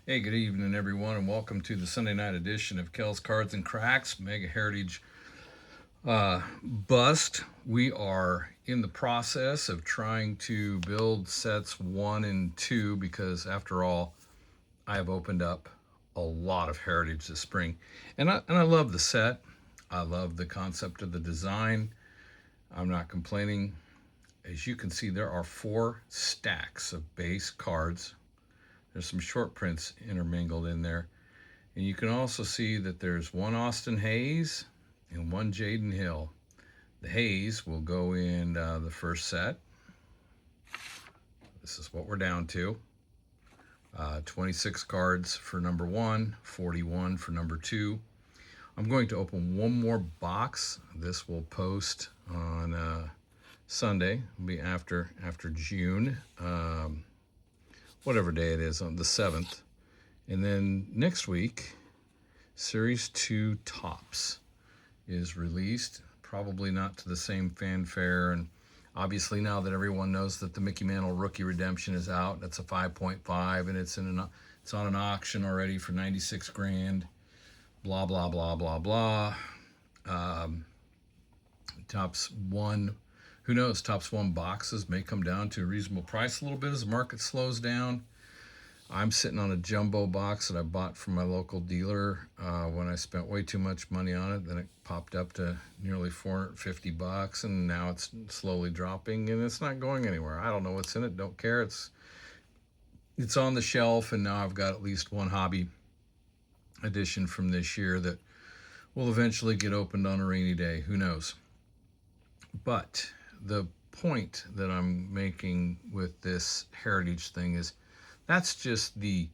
Hey, good evening, everyone, and welcome to the Sunday night edition of Kel's Cards and Cracks Mega Heritage Bust. We are in the process of trying to build sets 1 and 2 because, after all, I have opened up a lot of heritage this spring, and I love the set. I love the concept of the design. I'm not complaining. As you can see, there are 4 stacks of base cards. There's some short prints intermingled in there. And you can also see that there's one Austin Hayes and one Jaden Hill. The Hayes will go in the first set. This is what we're down to. 26 cards for number 1, 41 for number 2. I'm going to open one more box. This will post on Sunday. It'll be after June, whatever day it is, on the 7th. And then next week, Series 2 Tops is released, probably not to the same fanfare. And obviously, now that everyone knows that the Mickey Mantle Rookie Redemption is out, that's a 5.5, and it's on an auction already for 96 grand. Blah blah blah blah blah. Tops one, who knows? Tops one boxes may come down to a reasonable price a little bit as the market slows down. I'm sitting on a jumbo box that I bought from my local dealer when I spent way too much money on it. Then it popped up to nearly $450, and now it's slowly dropping, and it's not going anywhere. I don't know what's in it. Don't care. It's on the shelf, and now I've got at least one hobby edition from this year that will eventually get opened on a rainy day. Who knows? But the point that I'm making with this heritage thing is that's just the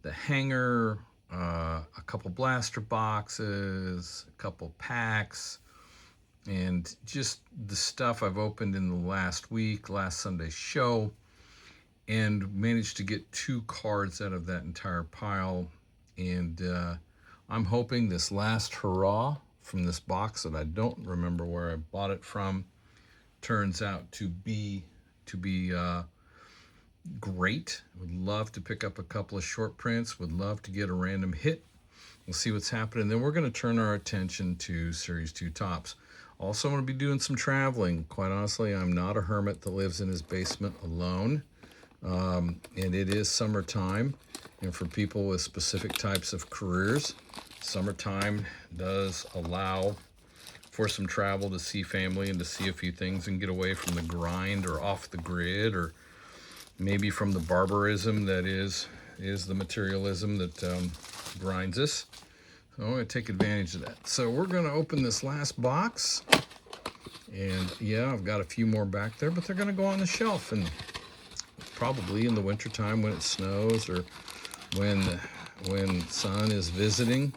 hanger, a couple blaster boxes, a couple packs, and just the stuff I've opened in the last Sunday's show, and managed to get 2 cards out of that entire pile. And I'm hoping this last hurrah from this box that I don't remember where I bought it from turns out to be great. Would love to pick up a couple of short prints. Would love to get a random hit. We'll see what's happening. Then we're going to turn our attention to Series 2 Tops. Also, I'm going to be doing some traveling. Quite honestly, I'm not a hermit that lives in his basement alone. And it is summertime. And for people with specific types of careers, summertime does allow for some travel to see family and to see a few things and get away from the grind or off the grid, or maybe from the barbarism that is the materialism that grinds us. So I'm going to take advantage of that. So we're going to open this last box. And yeah, I've got a few more back there, but they're going to go on the shelf. And probably in the wintertime when it snows, or when sun is visiting,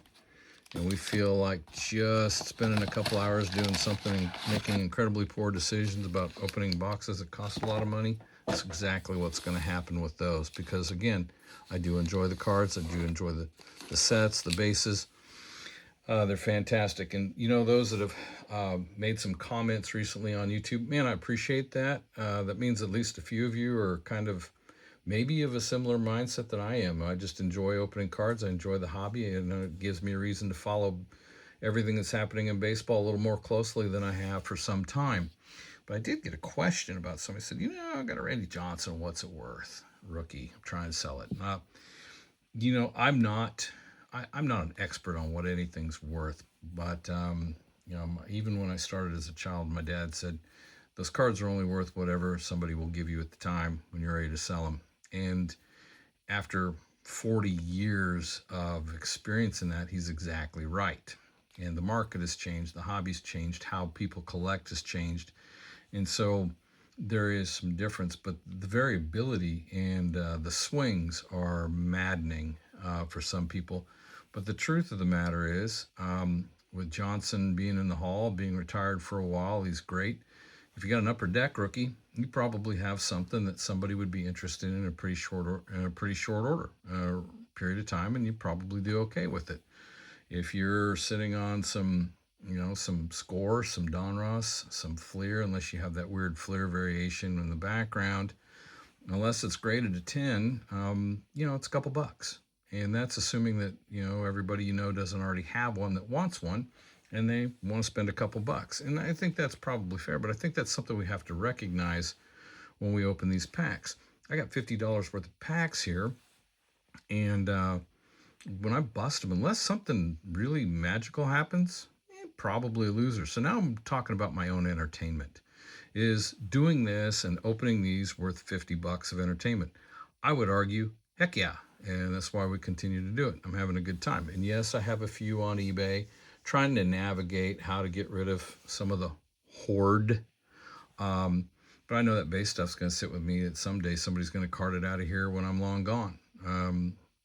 and we feel like just spending a couple hours doing something and making incredibly poor decisions about opening boxes that cost a lot of money, that's exactly what's going to happen with those. Because again, I do enjoy the cards. I do enjoy the sets, the bases. They're fantastic. And those that have made some comments recently on YouTube, man, I appreciate that. That means at least a few of you are kind of maybe of a similar mindset that I am. I just enjoy opening cards. I enjoy the hobby, and it gives me a reason to follow everything that's happening in baseball a little more closely than I have for some time. But I did get a question about somebody said, I got a Randy Johnson. What's it worth? Rookie. I'm trying to sell it. I'm not an expert on what anything's worth, but even when I started as a child, my dad said those cards are only worth whatever somebody will give you at the time when you're ready to sell them. And after 40 years of experience in that, he's exactly right. And the market has changed, the hobby's changed, how people collect has changed. And so there is some difference, but the variability and the swings are maddening for some people. But the truth of the matter is, with Johnson being in the Hall, being retired for a while, he's great. If you got an upper deck rookie, you probably have something that somebody would be interested in a pretty short order period of time, and you probably do okay with it. If you're sitting on some Score, some Donruss, some Fleer, unless you have that weird Fleer variation in the background, unless it's graded to 10, it's a couple bucks. And that's assuming that, everybody doesn't already have one that wants one and they want to spend a couple bucks. And I think that's probably fair, but I think that's something we have to recognize when we open these packs. I got $50 worth of packs here, and when I bust them, unless something really magical happens, probably a loser. So now I'm talking about my own entertainment. Is doing this and opening these worth 50 bucks of entertainment? I would argue, heck yeah. And that's why we continue to do it. I'm having a good time. And yes, I have a few on eBay trying to navigate how to get rid of some of the hoard. But I know that base stuff's going to sit with me. That someday somebody's going to cart it out of here when I'm long gone.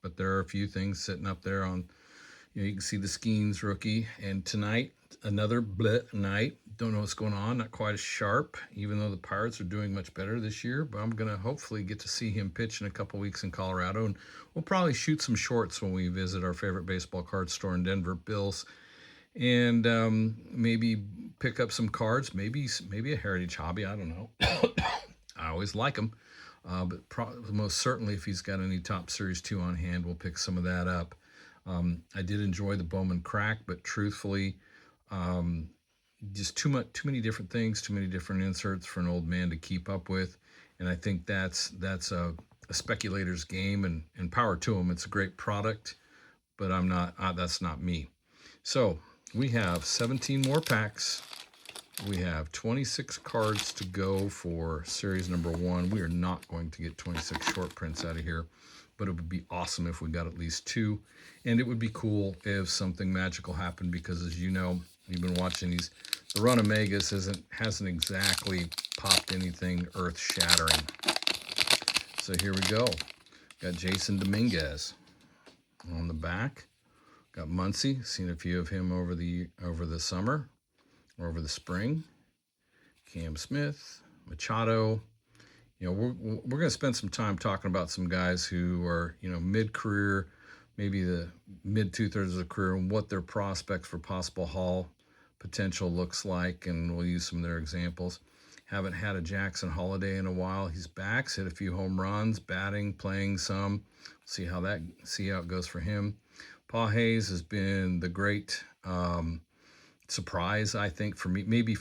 But there are a few things sitting up there on, you can see the Skeens rookie. And tonight, another bleh night. Don't know what's going on. Not quite as sharp, even though the Pirates are doing much better this year. But I'm going to hopefully get to see him pitch in a couple weeks in Colorado. And we'll probably shoot some shorts when we visit our favorite baseball card store in Denver, Bills. And maybe pick up some cards, maybe a heritage hobby. I don't know. I always like them. But most certainly if he's got any Top Series 2 on hand, we'll pick some of that up. I did enjoy the Bowman crack, but truthfully, just too many different things, too many different inserts for an old man to keep up with. And I think that's a speculator's game, and power to him. It's a great product, but that's not me. So we have 17 more packs. We have 26 cards to go for series number 1. We are not going to get 26 short prints out of here, but it would be awesome if we got at least 2. And it would be cool if something magical happened, because as you know, you've been watching these, the run of Megas hasn't exactly popped anything earth-shattering. So here we go. Got Jason Dominguez on the back. Got Muncy. Seen a few of him over the summer or over the spring. Cam Smith, Machado. We're going to spend some time talking about some guys who are, mid-career, maybe the mid 2/3 of the career, and what their prospects for possible Hall potential looks like, and we'll use some of their examples. Haven't had a Jackson Holiday in a while. He's back, hit a few home runs, batting, playing some. See how it goes for him. Paul Hayes has been the great surprise, I think, for me, maybe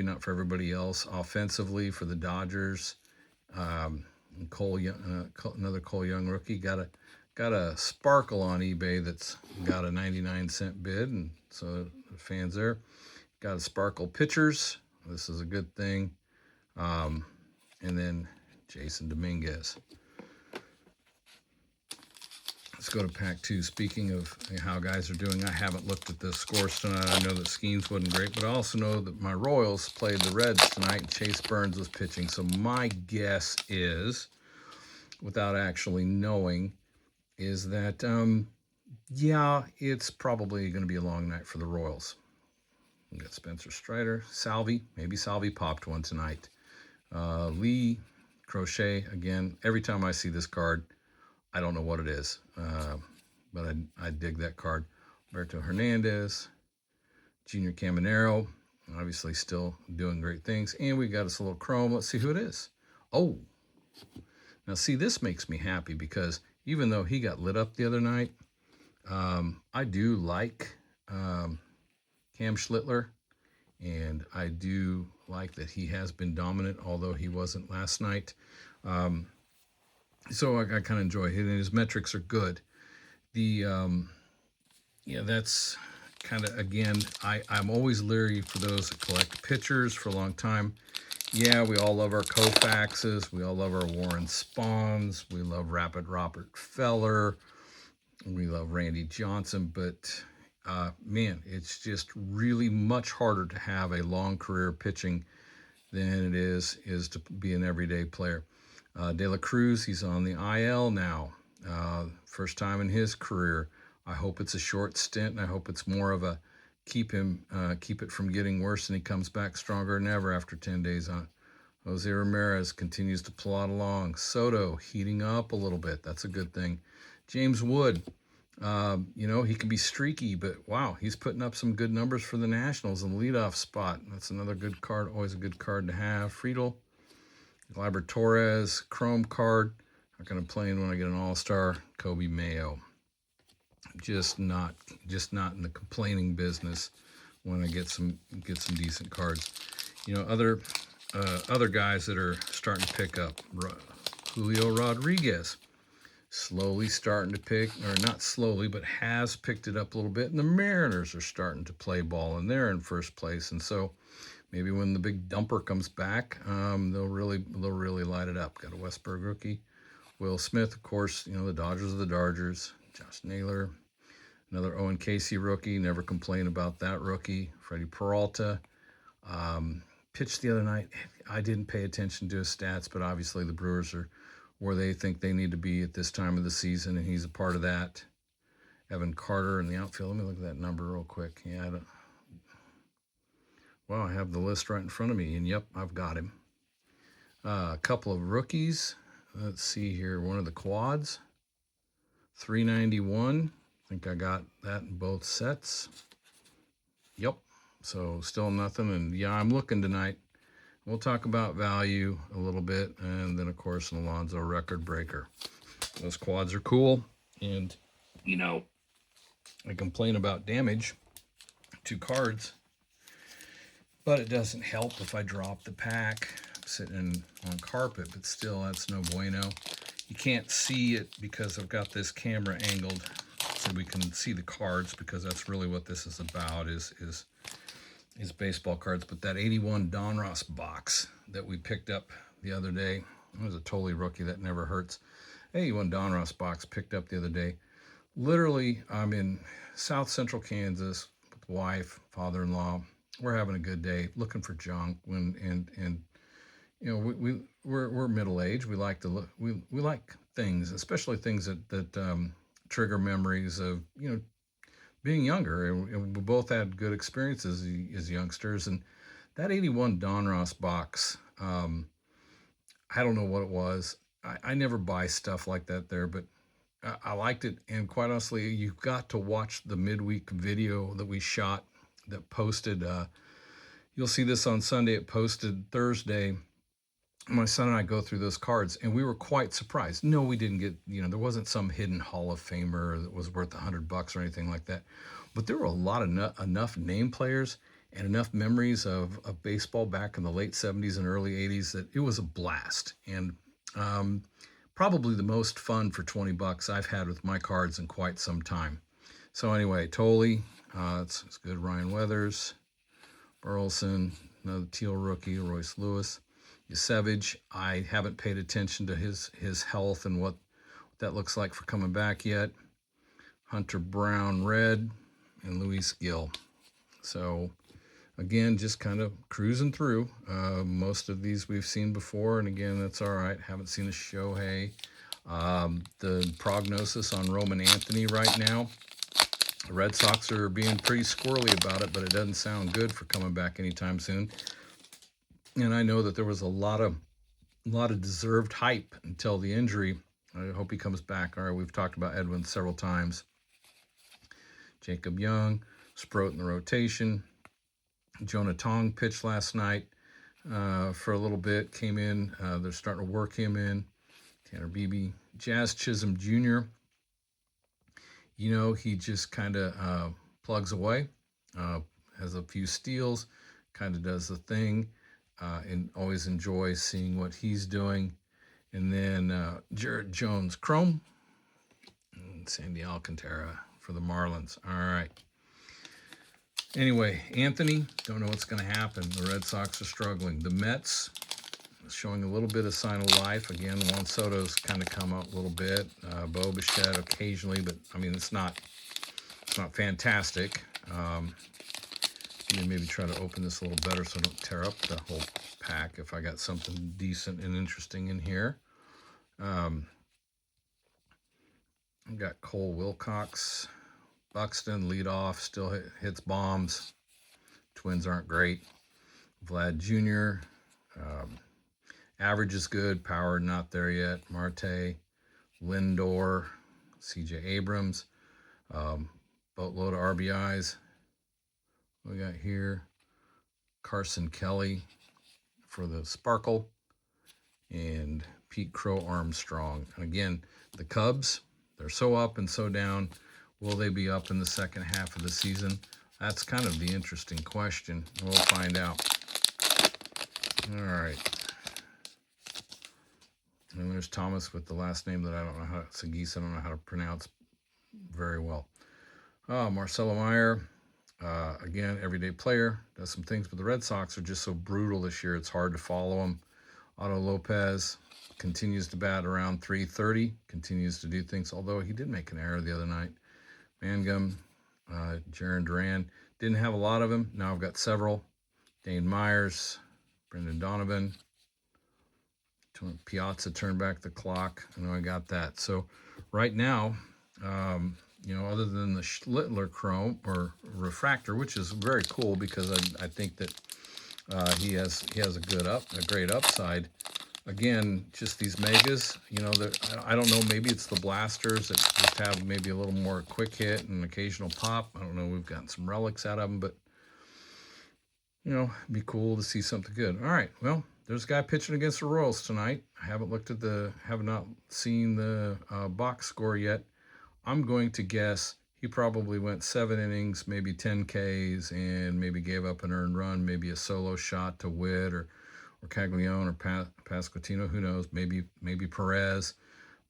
not for everybody else. Offensively for the Dodgers, another Cole Young rookie got a sparkle on eBay that's got a 99-cent bid, and so the fans there got a sparkle pitchers. This is a good thing. And then Jason Dominguez. Let's go to pack 2. Speaking of how guys are doing, I haven't looked at the scores tonight. I know that Skeens wasn't great, but I also know that my Royals played the Reds tonight, and Chase Burns was pitching. So my guess is, without actually knowing, is that, it's probably going to be a long night for the Royals. We got Spencer Strider, Salvi. Maybe Salvi popped one tonight. Lee, Crochet, again. Every time I see this card, I don't know what it is, but I dig that card. Alberto Hernandez, Junior Caminero, obviously still doing great things. And we got us a little chrome. Let's see who it is. Oh, now see, this makes me happy, because even though he got lit up the other night, I do like Cam Schlittler, and I do like that he has been dominant, although he wasn't last night. So I kind of enjoy it, and his metrics are good. That's kind of, again, I'm always leery for those that collect pitchers for a long time. Yeah, we all love our Koufaxes. We all love our Warren Spahns. We love Rapid Robert Feller. We love Randy Johnson. But, man, it's just really much harder to have a long career pitching than it is to be an everyday player. De La Cruz, he's on the IL now. First time in his career. I hope it's a short stint, and I hope it's more of a keep it from getting worse, and he comes back stronger than ever after 10 days on it. Jose Ramirez continues to plod along. Soto heating up a little bit. That's a good thing. James Wood, he can be streaky, but wow, he's putting up some good numbers for the Nationals in the leadoff spot. That's another good card, always a good card to have. Friedel, Gleyber Torres, chrome card. Not going to play in when I get an all-star. Kobe Mayo. Just not in the complaining business when I get some decent cards. You know, other guys that are starting to pick up. Julio Rodriguez, slowly starting to pick, or not slowly, but has picked it up a little bit. And the Mariners are starting to play ball, and they're in first place. And so maybe when the big dumper comes back, they'll really light it up. Got a Westburg rookie. Will Smith, of course, you know, the Dodgers are the Dodgers. Josh Naylor, another Owen Casey rookie. Never complain about that rookie. Freddie Peralta. Pitched the other night. I didn't pay attention to his stats, but obviously the Brewers are where they think they need to be at this time of the season, and he's a part of that. Evan Carter in the outfield. Let me look at that number real quick. Yeah, well, I have the list right in front of me, and yep, I've got him. A couple of rookies. Let's see here. One of the quads. 391. I think I got that in both sets. Yep. So still nothing. And yeah, I'm looking tonight. We'll talk about value a little bit. And then, of course, an Alonso record breaker. Those quads are cool. And, you know, I complain about damage to cards, but it doesn't help if I drop the pack sitting on carpet. But still, that's no bueno. You can't see it because I've got this camera angled so we can see the cards, because that's really what this is about, is baseball cards. But that 81 Donruss box that we picked up the other day, it was a totally rookie. That never hurts. 81 Donruss box picked up the other day. Literally, I'm in South Central Kansas with wife, father-in-law. We're having a good day, looking for junk. And you know, we're middle aged. We like to look. We like things, especially things that trigger memories of, you know, being younger. And we both had good experiences as youngsters. And that 81 Donruss box, I don't know what it was. I never buy stuff like that there, but I liked it. And quite honestly, you've got to watch the midweek video that we shot that posted. You'll see this on Sunday. It posted Thursday. My son and I go through those cards, and we were quite surprised. No, we didn't get, you know, there wasn't some hidden Hall of Famer that was worth $100 or anything like that. But there were a lot of enough name players and enough memories of baseball back in the late 70s and early 80s that it was a blast. And probably the most fun for $20 I've had with my cards in quite some time. So anyway, Tolley, it's good. Ryan Weathers, Burleson, another Teal rookie, Royce Lewis. Savage, I haven't paid attention to his health and what that looks like for coming back yet. Hunter Brown, red, and Luis Gill. So again, just kind of cruising through. Most of these we've seen before, and again, that's all right. Haven't seen a Shohei. The prognosis on Roman Anthony right now, the Red Sox are being pretty squirrely about it, but it doesn't sound good for coming back anytime soon. And I know that there was a lot of deserved hype until the injury. I hope he comes back. All right, we've talked about Edwin several times. Jacob Young, Sproat in the rotation. Jonah Tong pitched last night for a little bit. Came in. They're starting to work him in. Tanner Beebe. Jazz Chisholm Jr. You know, he just kind of plugs away. Has a few steals. Kind of does the thing. And always enjoy seeing what he's doing. And then Jared Jones Chrome and Sandy Alcantara for the Marlins. All right. Anyway, Anthony, don't know what's going to happen. The Red Sox are struggling. The Mets showing a little bit of sign of life. Again, Juan Soto's kind of come up a little bit. Bo Bichette occasionally, but I mean, it's not fantastic. Maybe try to open this a little better so I don't tear up the whole pack if I got something decent and interesting in here. I've got Cole Wilcox, Buxton, lead off, still hits bombs. Twins aren't great. Vlad Jr., average is good, power not there yet. Marte, Lindor, CJ Abrams, boatload of RBIs. We got here Carson Kelly for the Sparkle and Pete Crow Armstrong. And again, the Cubs, they're so up and so down. Will they be up in the second half of the season? That's kind of the interesting question. We'll find out. All right. And there's Thomas with the last name that I don't know how, Sagis, I don't know how to pronounce very well. Marcelo Meyer, again, everyday player, does some things, but the Red Sox are just so brutal this year, it's hard to follow them. Otto Lopez continues to bat around 330, continues to do things, although he did make an error the other night. Mangum, Jaron Duran, didn't have a lot of him. Now I've got several. Dane Myers, Brendan Donovan, Piazza turned back the clock. I know I got that. So right now, other than the Schlittler chrome or refractor, which is very cool because I think that he has a great upside. Again, just these megas, I don't know, maybe it's the blasters that just have maybe a little more quick hit and occasional pop. I don't know, we've gotten some relics out of them, but it'd be cool to see something good. All right, well, there's a guy pitching against the Royals tonight. I have not seen the box score yet. I'm going to guess he probably went 7 innings, maybe 10 Ks, and maybe gave up an earned run, maybe a solo shot to Witt or Caglione or Pasquantino, who knows, maybe Perez.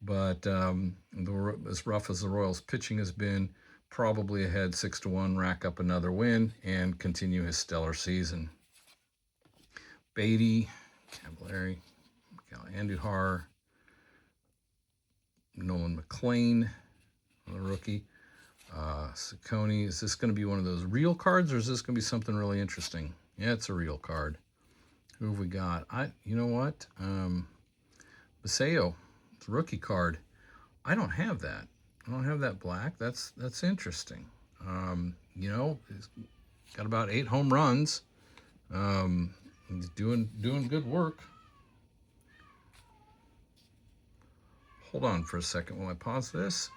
But as rough as the Royals' pitching has been, probably ahead 6-1, rack up another win, and continue his stellar season. Beatty, Cavallari, Andujar, Nolan McLean, the rookie. Ciccone, is this going to be one of those real cards, or is this going to be something really interesting? Yeah, it's a real card. Who have we got? You know what? Paseo, it's a rookie card. I don't have that. I don't have that black. That's interesting. He's got about 8 home runs. He's doing good work. Hold on for a second while I pause this.